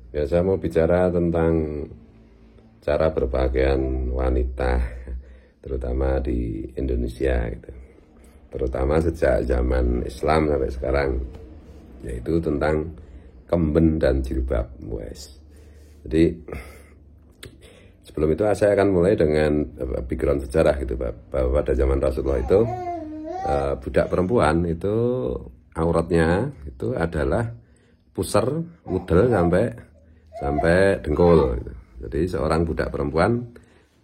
Ya, saya mau bicara tentang cara berpakaian wanita, terutama di Indonesia, gitu. Terutama sejak zaman Islam sampai sekarang, yaitu tentang kemben dan jilbab, wes. Jadi sebelum itu saya akan mulai dengan background sejarah, gitu, bahwa pada zaman Rasulullah itu budak perempuan itu auratnya itu adalah pusar, udel sampai dengkul, gitu. Jadi seorang budak perempuan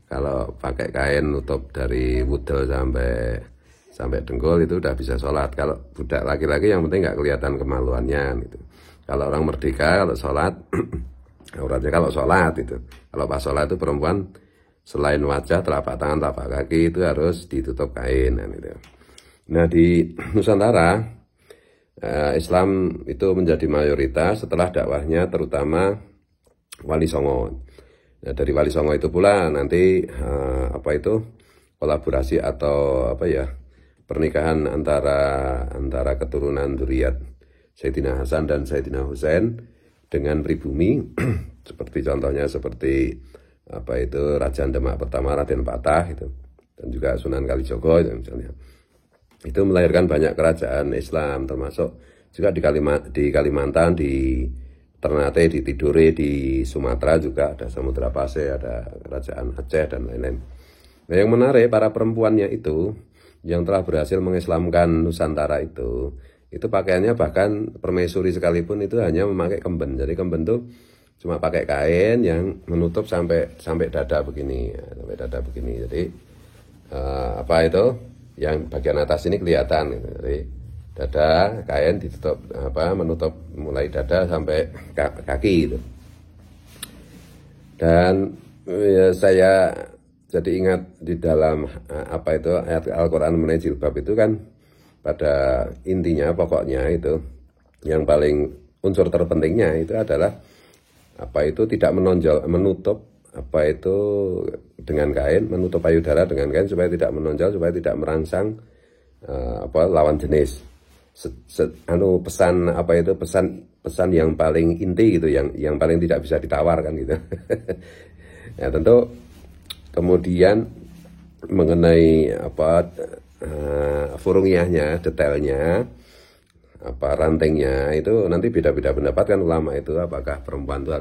kalau pakai kain nutup dari wudel sampai dengkul itu udah bisa sholat. Kalau budak laki-laki yang penting nggak kelihatan kemaluannya, gitu. Kalau orang merdeka kalau sholat auratnya kalau sholat itu, kalau pas sholat itu perempuan selain wajah, telapak tangan, telapak kaki itu harus ditutup kain, gitu. Nah, di Nusantara Islam itu menjadi mayoritas setelah dakwahnya terutama Wali Songo. Nah, dari Wali Songo itu pula nanti kolaborasi atau pernikahan antara keturunan dzurriyyat Sayyidina Hasan dan Sayyidina Husain dengan pribumi seperti contohnya Raja Demak pertama Raden Patah itu, dan juga Sunan Kalijogo itu misalnya. Itu melahirkan banyak kerajaan Islam, termasuk juga di Kalimantan, di Ternate, di Tidore, di Sumatera juga ada Samudra Pasai, ada kerajaan Aceh dan lain-lain. Nah, yang menarik para perempuannya itu yang telah berhasil mengislamkan Nusantara itu pakaiannya bahkan permaisuri sekalipun itu hanya memakai kemben. Jadi kemben itu cuma pakai kain yang menutup sampai dada begini, sampai dada begini. Jadi yang bagian atas ini kelihatan, gitu. Jadi dada kain ditutup menutup mulai dada sampai kaki itu. Dan ya, saya jadi ingat di dalam ayat Al-Qur'an mengenai jilbab itu kan pada intinya pokoknya itu yang paling unsur terpentingnya itu adalah tidak menonjol, menutup dengan kain, menutup payudara dengan kain supaya tidak menonjol, supaya tidak merangsang lawan jenis. Pesan yang paling inti gitu, yang paling tidak bisa ditawarkan gitu. Ya, tentu kemudian mengenai furungiyahnya, detailnya, rantingnya itu nanti beda-beda pendapat kan ulama itu, apakah perempuan itu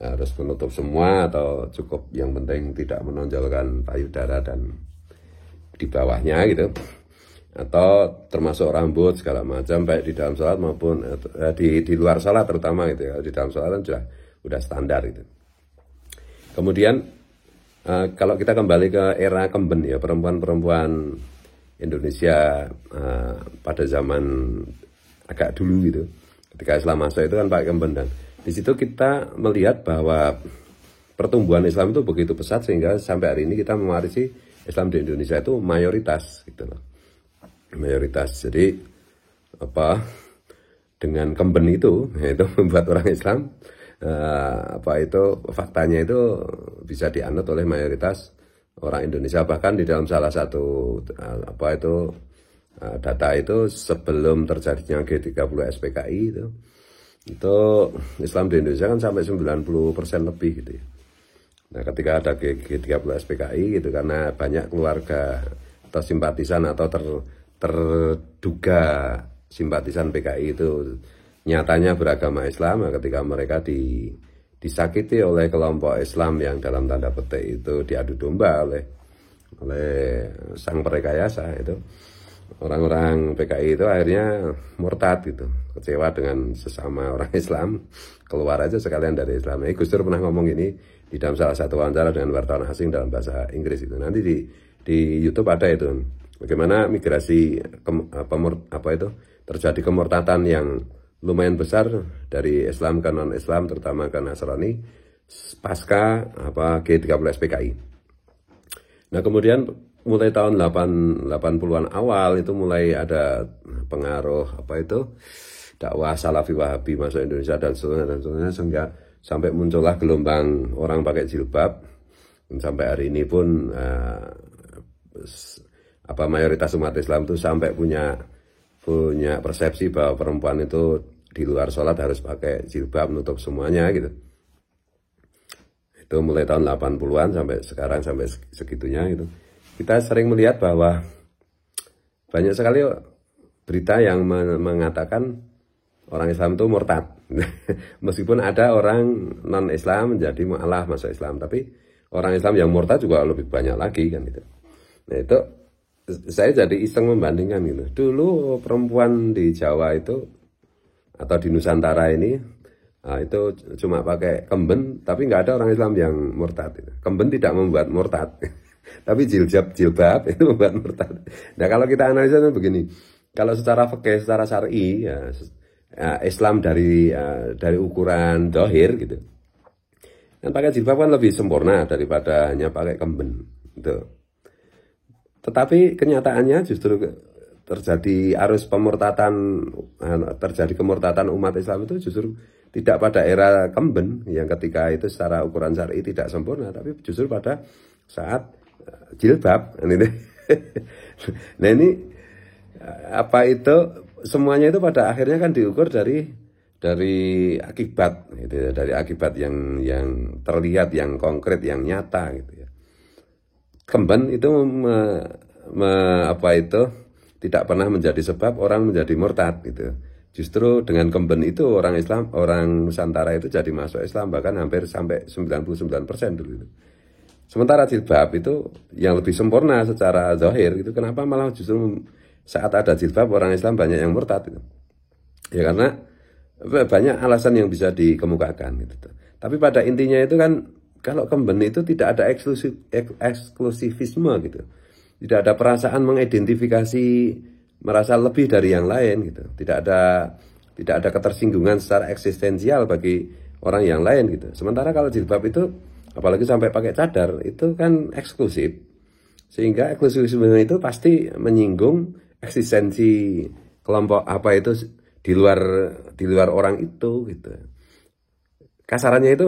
harus menutup semua atau cukup yang penting tidak menonjolkan payudara dan di bawahnya gitu, atau termasuk rambut segala macam baik di dalam sholat maupun di luar sholat terutama gitu ya. Di dalam sholat kan sudah standar itu. Kemudian kalau kita kembali ke era kemben ya, perempuan-perempuan Indonesia pada zaman agak dulu gitu, ketika Islam masuk itu kan pakai kemben, dan di situ kita melihat bahwa pertumbuhan Islam itu begitu pesat sehingga sampai hari ini kita mewarisi Islam di Indonesia itu mayoritas gitu loh. Mayoritas. Jadi dengan kemben itu membuat orang Islam faktanya itu bisa dianut oleh mayoritas orang Indonesia. Bahkan di dalam salah satu data itu sebelum terjadinya G30 SPKI itu Islam di Indonesia kan sampai 90% lebih gitu ya. Nah, ketika ada G30 SPKI gitu, karena banyak keluarga atau simpatisan atau terduga simpatisan PKI itu nyatanya beragama Islam, ketika mereka disakiti oleh kelompok Islam yang dalam tanda petik itu diadu domba oleh sang perekayasa itu, orang-orang PKI itu akhirnya murtad gitu, kecewa dengan sesama orang Islam, keluar aja sekalian dari Islam. Gus Dur pernah ngomong ini di dalam salah satu wawancara dengan wartawan asing dalam bahasa Inggris itu. Nanti di YouTube ada itu, bagaimana migrasi terjadi kemurtadan yang lumayan besar dari Islam ke non-Islam, terutama ke Nasrani pasca G30 SPKI. Nah, kemudian mulai tahun 80-an awal itu mulai ada pengaruh dakwah Salafi Wahabi masuk Indonesia dan seterusnya sehingga sampai muncullah gelombang orang pakai jilbab. Dan sampai hari ini pun mayoritas umat Islam itu sampai punya persepsi bahwa perempuan itu di luar sholat harus pakai jilbab nutup semuanya gitu. Itu mulai tahun 80-an sampai sekarang, sampai segitunya gitu. Kita sering melihat bahwa banyak sekali berita yang mengatakan orang Islam itu murtad. Meskipun ada orang non-Islam menjadi mu'alaf masuk Islam, tapi orang Islam yang murtad juga lebih banyak lagi kan gitu. Nah itu saya jadi iseng membandingkan gitu. Dulu perempuan di Jawa itu atau di Nusantara ini itu cuma pakai kemben, tapi nggak ada orang Islam yang murtad. Kemben tidak membuat murtad, tapi jilbab itu membuat murtad. Nah kalau kita analisa itu begini, kalau secara fikih, secara syar'i ya, Islam dari ukuran zahir gitu, kan pakai jilbab kan lebih sempurna daripada hanya pakai kemben gitu. Tetapi kenyataannya justru terjadi arus pemurtatan, terjadi kemurtatan umat Islam itu justru tidak pada era kemben yang ketika itu secara ukuran syar'i tidak sempurna, tapi justru pada saat jilbab. Nah ini apa itu semuanya itu pada akhirnya kan diukur dari akibat gitu ya, dari akibat yang terlihat, yang konkret, yang nyata gitu ya. Kemben itu tidak pernah menjadi sebab orang menjadi murtad gitu. Justru dengan kemben itu orang Islam, orang Nusantara itu jadi masuk Islam, bahkan hampir sampai 99% dulu itu. Sementara jilbab itu yang lebih sempurna secara zahir itu, kenapa malah justru saat ada jilbab orang Islam banyak yang murtad gitu. Ya karena banyak alasan yang bisa dikemukakan gitu. Tapi pada intinya itu kan kalau kemben itu tidak ada eksklusifisme gitu. Tidak ada perasaan mengidentifikasi merasa lebih dari yang lain gitu. Tidak ada ketersinggungan secara eksistensial bagi orang yang lain gitu. Sementara kalau jilbab itu apalagi sampai pakai cadar itu kan eksklusif. Sehingga eksklusifisme itu pasti menyinggung eksistensi kelompok apa itu di luar orang itu gitu. Kasarannya itu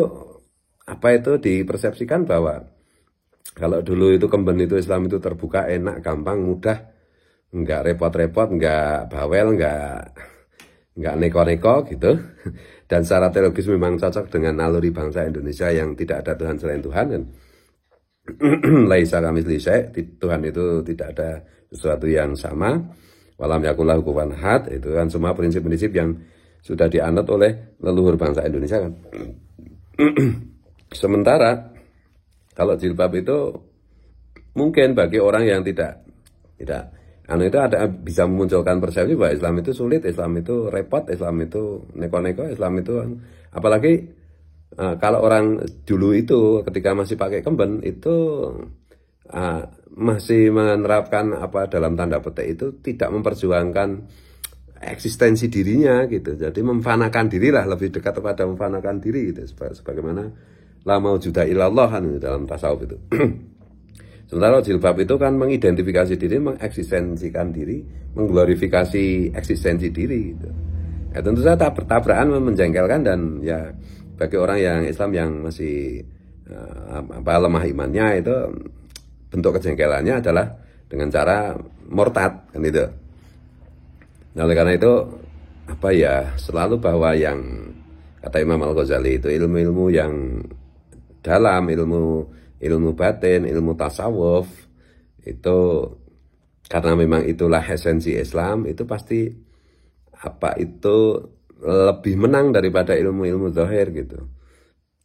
apa itu dipersepsikan bahwa kalau dulu itu kemben itu Islam itu terbuka, enak, gampang, mudah, nggak repot-repot, nggak bawel, nggak neko-neko gitu. Dan secara teologis memang cocok dengan naluri bangsa Indonesia yang tidak ada Tuhan selain Tuhan kan. Laisa kamitslihi syai', Tuhan itu tidak ada sesuatu yang sama. Walam yakul lahu kufuwan ahad, itu kan semua prinsip-prinsip yang sudah dianut oleh leluhur bangsa Indonesia kan. Sementara kalau jilbab itu mungkin bagi orang yang tidak itu ada bisa memunculkan persepsi bahwa Islam itu sulit, Islam itu repot, Islam itu neko-neko, Islam itu apalagi kalau orang dulu itu ketika masih pakai kemben itu masih menerapkan apa dalam tanda petik itu tidak memperjuangkan eksistensi dirinya gitu. Jadi memfanakan diri lah, lebih dekat kepada memfanakan diri gitu. Sebagaimana la maujuda illallah kan dalam tasawuf itu. Sementara jilbab itu kan mengidentifikasi diri, mengeksistensikan diri, mengglorifikasi eksistensi diri gitu. Ya, tentu saja tabrakan menjengkelkan dan ya bagi orang yang Islam yang masih lemah imannya itu bentuk kejengkelannya adalah dengan cara murtad kan itu. Nah, oleh karena itu apa ya selalu bahwa yang kata Imam Al-Ghazali itu ilmu-ilmu yang dalam, ilmu batin, ilmu tasawuf itu karena memang itulah esensi Islam, itu pasti apa itu lebih menang daripada ilmu-ilmu zahir gitu.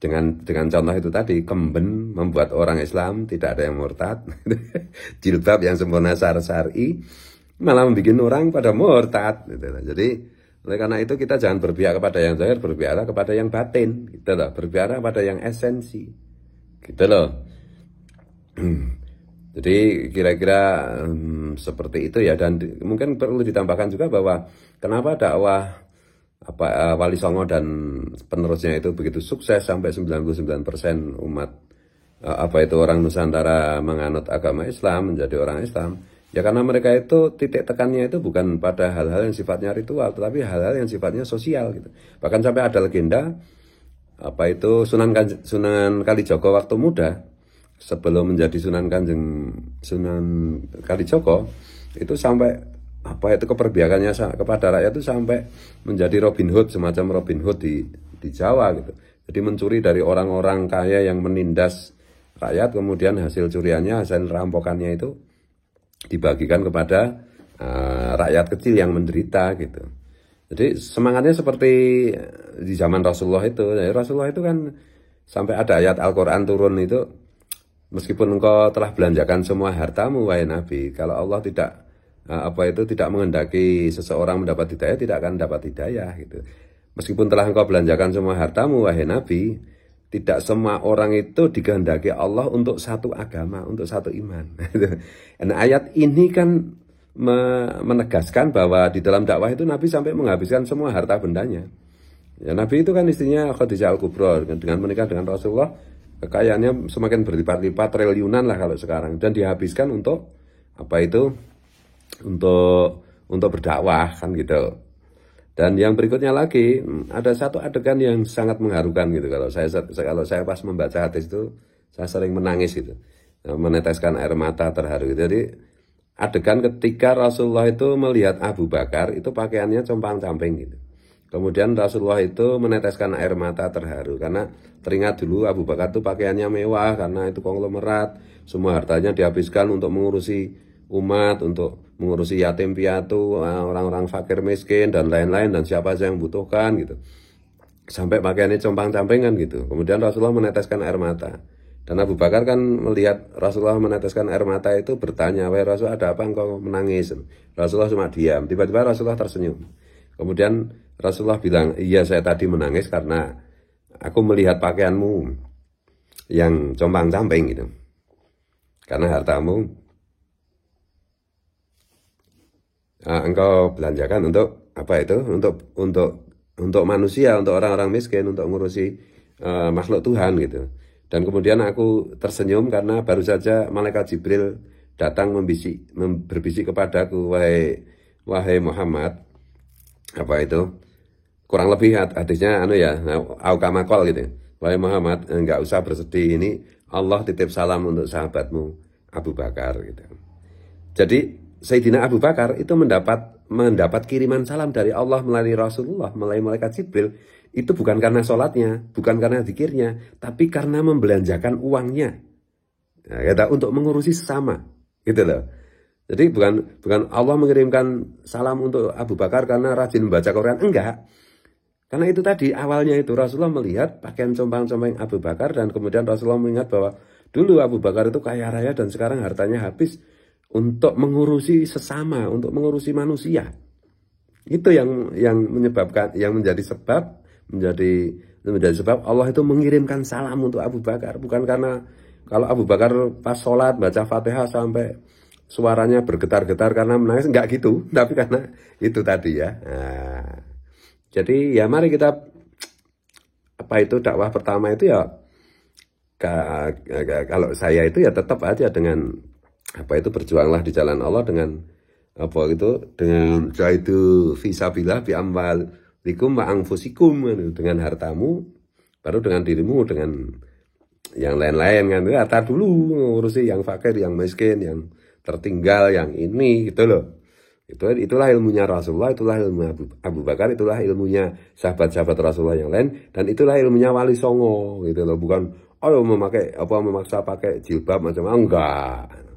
Dengan contoh itu tadi, kemben membuat orang Islam tidak ada yang murtad. Jilbab yang sempurna syar'i malah membuat orang pada murtad gitu. Jadi oleh karena itu kita jangan berpihak kepada yang zahir, berpihak kepada yang batin gitu loh, berpihak kepada yang esensi gitu loh. Jadi kira-kira seperti itu ya. Dan mungkin perlu ditambahkan juga bahwa kenapa dakwah Wali Songo dan penerusnya itu begitu sukses sampai 99% umat orang Nusantara menganut agama Islam, menjadi orang Islam. Ya karena mereka itu titik tekannya itu bukan pada hal-hal yang sifatnya ritual, tetapi hal-hal yang sifatnya sosial gitu. Bahkan sampai ada legenda Sunan Kalijogo waktu muda, sebelum menjadi Sunan Kalijogo itu sampai apa itu keperbiakannya kepada rakyat itu sampai menjadi Robin Hood, semacam Robin Hood di Jawa gitu. Jadi mencuri dari orang-orang kaya yang menindas rakyat, kemudian hasil curiannya, hasil rampokannya itu dibagikan kepada rakyat kecil yang menderita gitu. Jadi semangatnya seperti di zaman Rasulullah itu. Jadi Rasulullah itu kan sampai ada ayat Al-Quran turun itu, meskipun engkau telah belanjakan semua hartamu wahai Nabi, kalau Allah tidak menghendaki seseorang mendapat hidayah, tidak akan dapat hidayah gitu. Meskipun telah engkau belanjakan semua hartamu wahai Nabi, tidak semua orang itu dikehendaki Allah untuk satu agama, untuk satu iman. Dan ayat ini kan menegaskan bahwa di dalam dakwah itu Nabi sampai menghabiskan semua harta bendanya. Ya, Nabi itu kan istrinya Khadijah Al-Kubra, dengan menikah dengan Rasulullah, kekayaannya semakin berlipat-lipat, triliunan lah kalau sekarang, dan dihabiskan untuk apa itu? Untuk berdakwah kan gitu. Dan yang berikutnya lagi, ada satu adegan yang sangat mengharukan gitu. Kalau saya pas membaca hadis itu, saya sering menangis gitu, meneteskan air mata terharu gitu. Jadi adegan ketika Rasulullah itu melihat Abu Bakar itu pakaiannya compang-camping gitu. Kemudian Rasulullah itu meneteskan air mata terharu karena teringat dulu Abu Bakar itu pakaiannya mewah karena itu konglomerat, semua hartanya dihabiskan untuk mengurusi umat, untuk mengurusi yatim piatu, orang-orang fakir miskin dan lain-lain, dan siapa saja yang butuhkan gitu. Sampai pakaiannya compang-campingan gitu. Kemudian Rasulullah meneteskan air mata. Dan Abu Bakar kan melihat Rasulullah meneteskan air mata itu, bertanya, "Wahai Rasul, ada apa engkau menangis?" Rasulullah cuma diam. Tiba-tiba Rasulullah tersenyum. Kemudian Rasulullah bilang, "Iya, saya tadi menangis karena aku melihat pakaianmu yang compang-camping gitu. Karena hartamu engkau belanjakan untuk apa itu? Untuk manusia, untuk orang-orang miskin, untuk ngurusi makhluk Tuhan gitu." Dan kemudian aku tersenyum karena baru saja malaikat Jibril datang berbisik kepadaku, wahai Muhammad, apa itu? Kurang lebih hadisnya aukamakol gitu. Wahai Muhammad, enggak usah bersedih, ini Allah titip salam untuk sahabatmu Abu Bakar gitu. Jadi Sayyidina Abu Bakar itu mendapat kiriman salam dari Allah melalui Rasulullah, melalui malaikat Jibril. Itu bukan karena sholatnya, bukan karena zikirnya, tapi karena membelanjakan uangnya, untuk mengurusi sesama, gitu loh. Jadi bukan Allah mengirimkan salam untuk Abu Bakar karena rajin membaca Quran, enggak. Karena itu tadi awalnya itu Rasulullah melihat pakaian compang-camping Abu Bakar, dan kemudian Rasulullah mengingat bahwa dulu Abu Bakar itu kaya raya dan sekarang hartanya habis untuk mengurusi sesama, untuk mengurusi manusia. Itu yang menyebabkan, yang menjadi sebab Allah itu mengirimkan salam untuk Abu Bakar. Bukan karena kalau Abu Bakar pas sholat baca Fatihah sampai suaranya bergetar-getar karena menangis, enggak gitu, tapi karena itu tadi ya. Nah, jadi ya mari kita dakwah pertama itu ya, kalau saya itu ya tetap aja dengan berjuanglah di jalan Allah dengan dengan jaitu fisabilillah bi amwalikum wa anfusikum, dengan hartamu, baru dengan dirimu, dengan yang lain-lain kan. Harta dulu, ngurusi yang fakir, yang miskin, yang tertinggal, yang ini gitu loh. Itulah ilmunya Rasulullah, itulah ilmu Abu Bakar, itulah ilmunya sahabat-sahabat Rasulullah yang lain, dan itulah ilmunya Wali Songo gitu loh. Bukan memaksa pakai jilbab macam enggak.